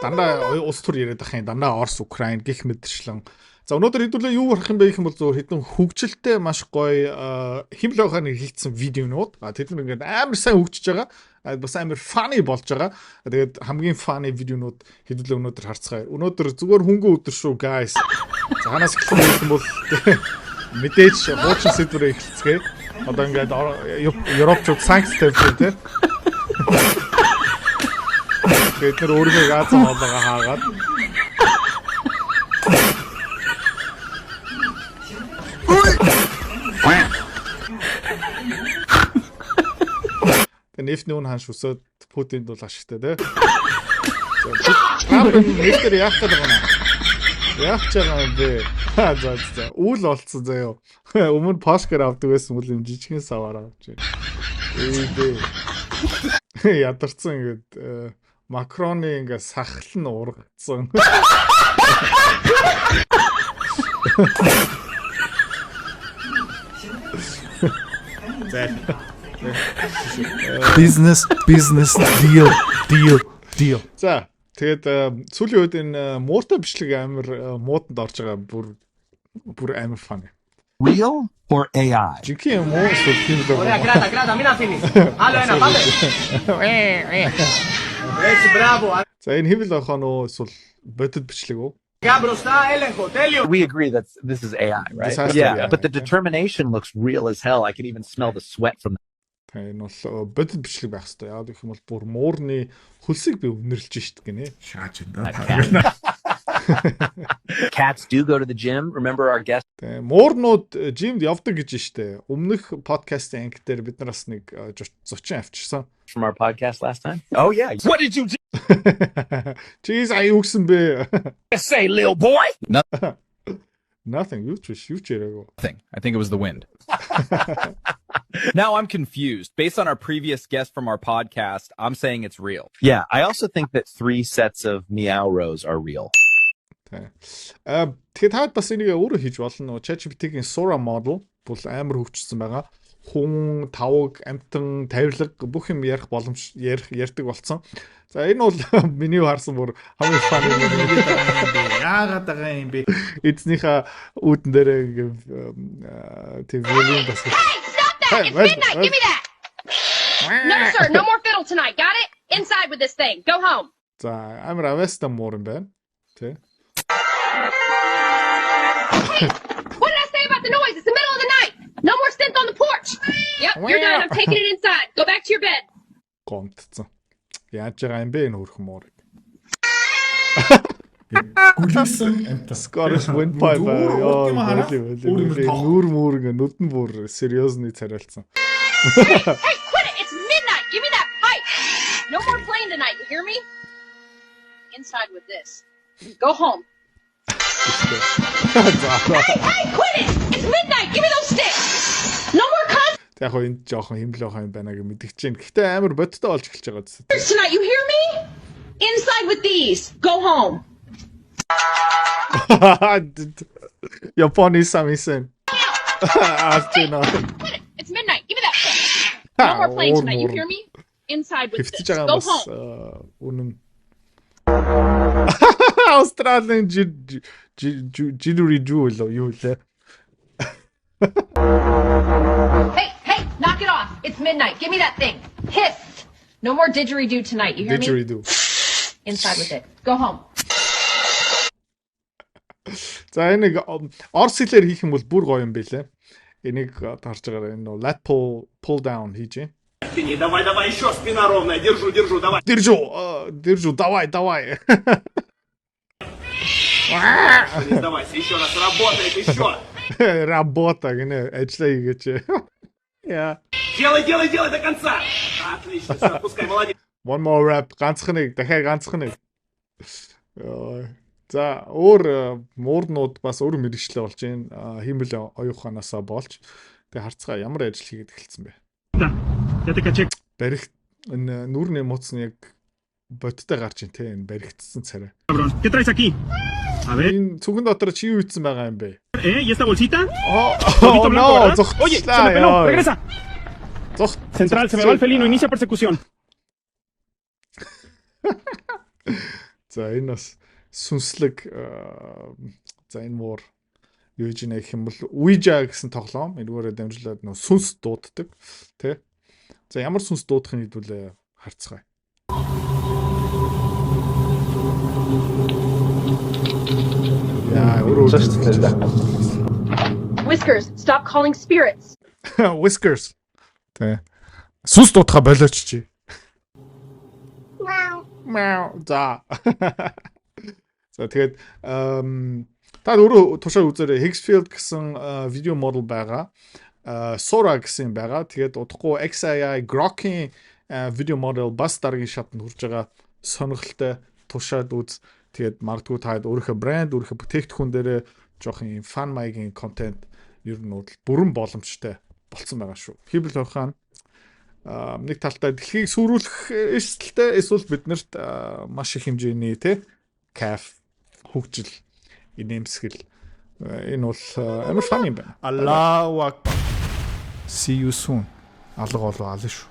дандаа улс төр яриад ах юм дандаа Орос Украин гих мэдэрчлэн. За өнөөдөр хэдүүлээ юу харах юм бэ гэх юм бол зөв хэдэн хөгжилтэй маш гоё химлогоор хийгдсэн видеонууд. Тэд нар ингээд амар сайн хөгжиж байгаа. Бас амар funny болж байгаа. Тэгээд хамгийн funny видеонууд хэдүүлээ өнөөдөр харцгаая. Өнөөдөр зүгээр хөнгөн өдөр шүү guys. За ханаас эхлэх юм бол мэдээж хуучин сэдвэрээ эхэлцгээе. Одоо ингээд Европчууд санкц тавьчихсан тийм. Бид нар өөрийгөө газар хоолойгоо хаагаад нефтний үн ханш өсөд Путинд бол ашигтай тий. Трамп нефтээр яах гэдэг юм аа. Яах ч юм бэ? За үл болцсон заяа. Өмнө Пошкер авдаг байсан бол юм жижигхэн саваар авч байна. Ядарсан ингээд Макроны ингээд сахал нь ургацсан. Business deal. За тэгээд сүүлийн үед энэ мууртай бичлэг амар мууданд орж байгаа бүр амар фан. Real or AI? Жинхэнэ муу сүүлхийн л Grata, mina finis. Allora, bravo. За энэ хэвэл охоо нөө эсвэл бодит бичлэг үү? We agree that this is AI, right? Yeah, but the determination looks real as hell. I can even smell the sweat from Энэ бол бодит бичлэг байх хэрэгтэй. Яг гэх юм бол бүр муурны хөлсийг би үнэрлж шít гинэ. Шааж энэ. Cats do go to the gym. Remember our guest? Муурнууд жимд явдаг гэж штэ. Өмнөх подкастын анги дээр бид нар бас нэг зочин авчирсан. From our podcast last time? Oh yeah. What did you do? Jeez, аюу гсэн бэ? Say, little boy? Nothing. You Nothing. I think it was the wind. Now I'm confused. Based on our previous guest from our podcast, I'm saying it's real. Yeah, I also think that 3 sets of meow rows are real. Тэгээд таад бас энийг өөрөө хийж болно. ChatGPT-ийн Sora model бол амар хөгжсөн байгаа. Хүн, тавг, амтан, тавилга бүх юм ярих боломж ярьдаг болсон. За энэ бол миний харсан бүр хамгийн фан юм. Яагаад байгаа юм бэ? Эзнийхээ үүдэн дээр тийм юм бас. Hey, it's midnight. Give me that. No, sir. No more fiddle tonight. Got it? Inside with this thing. Go home. За амар авеста муур юм байна. Тэ. Hey, what did I say about the noise? It's the middle of the night. No more synth on the porch. Yep, you're done. I'm taking it inside. Go back to your bed. Гомдцсан. Яаж байгаа юм бэ энэ хөрх муурыг? Гүлсэн Scottish windpipe нүүр мүүрг нүдэн бүр сериозны царайлцсан. Hey, quit it. It's midnight. Give me that pipe. No more playing tonight. You hear me? Inside with this. Go home. Hey, quit it. It's midnight. Give me those sticks. No more concerts Яг хоо энд жоохон химлэх юм байна гэж мэдгэж байна. Гэхдээ амар бодтой болж эхэлж байгаа зү. tonight. You hear me? Inside with these. Go home. Японы самisen. Астина. Quit it. It's midnight. Give me that thing. No more playing tonight. You hear me? Inside with Хөвтөж this. байгаа Go бас home. үнэн. Австралийн жилүри жүүл юу лээ. Hey, knock it off. It's midnight. Give me that thing. Hiss. No more didgeridoo tonight. You hear me? Didgeridoo. Inside with it. Go home. За энийг орс хэлээр хийх юм бол бүр гоё юм байлээ. Энийг харж байгаа энэ lat pull down хийж байна. Давай, еще спина ровная. Держу, давай. Держу, давай. Давайся, еще раз. Работает, еще. Работа гинэ ажиллаа хийгээч. Яа. Делай до конца. Отлично, все, отпускай, молодец. One more rap ганцхан нэг. За өөр муурнууд бас өөр мэрэгчлээ болж байна. Хиймэл оюуханаасаа болж. Тэгээ харцгаа ямар ажил хийгээд эхэлсэн бэ? Барих энэ нүүрний мууц нь яг бодтой гарч ин тэ энэ баригдсан царай. ¿Qué traes aquí? A ver. Энэ цүгэн дотор чи юу ийдсэн байгаа юм бэ? ¿Y esta bolsita? Oh no, Oye, se me peló, regresa. Central, se me va el felino, inicia persecución. За энэ бас сүнслэг за энэ муур юу гэж нэх юм бол Ouija гэсэн тоглоом энэгээр дамжуулаад нөө сүнс дууддаг тий. За ямар сүнс дуудахын хэдүүлээ харцгаая. Яа, Whiskers, stop calling spirits. Whiskers. Тэ. Сүнс дуудахаа болооч чи. Мяу. За. За тэгээд та өөрөө тушаа үзээрэй. Higgsfield гэсэн видео модел байгаа. Sora гэсэн байгаа. Тэгээд удахгүй XAI Grok-ийн видео модел бас дараагийн шатанд хүрж байгаа. Сонирхолтой тушаад үз. Тэгээд магадгүй таад өөрийнхөө брэнд, өөрийнхөө бүтээгдэхүүн дээрээ жоох юм фан маягийн контент ер нь бүрэн боломжтой болцсон байгаа шүү. Хибл хойхаан нэг талтай дэлхийг сүрүүлэх эрсдэлтэй эсвэл биднэрт маш их хэмжээний каф хөгжил инээмсгэл энэ бол амар фан юм байна. Аллах. See you soon. Алга болоо аль шүү.